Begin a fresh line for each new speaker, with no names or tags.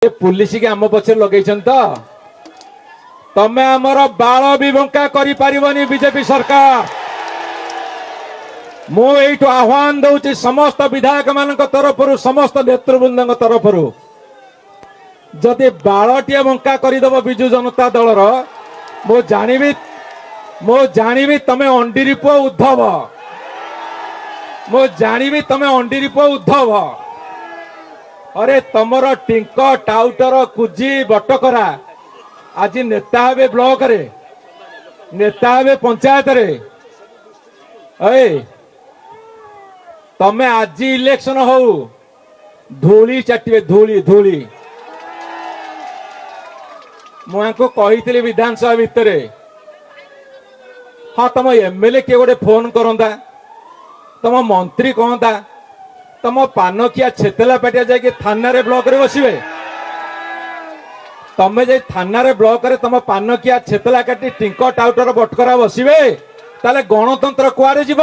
Police के आम पछे लगे तमें आमर बाल भी बंका करी पारिबनी बीजेपी सरकार। मु एठु आह्वान दउची समस्त विधायक मान तरफ समस्त नेतृवृंद तरफ जदि बालटिए बंका करदेव विजु जनता दलर मो जानिबी तमें अंडीरी पुओ उद्धव मो जानिबी तमें अंडीरी पुओ उद्धव। अरे तमर टिंक टाउटर कुजी बटकरा आज नेता हे ब्लॉक रे नेता हे पंचायत रे तमें आज इलेक्शन हो धूली चाटे धूली धूली मुझे कही विधानसभा भितर हाँ तुम एमएलए किए गोटे फोन करता तुम मंत्री कहता तुम पानखिया छेतला पाटिया जाके थाना रे ब्लॉक रे बसवे तमें जे थाना रे ब्लॉक रे तुम पानखिया छेतला काटी टिंक टाउटर बटकरा बसवे ताले गणतंत्र कुआरे जीव।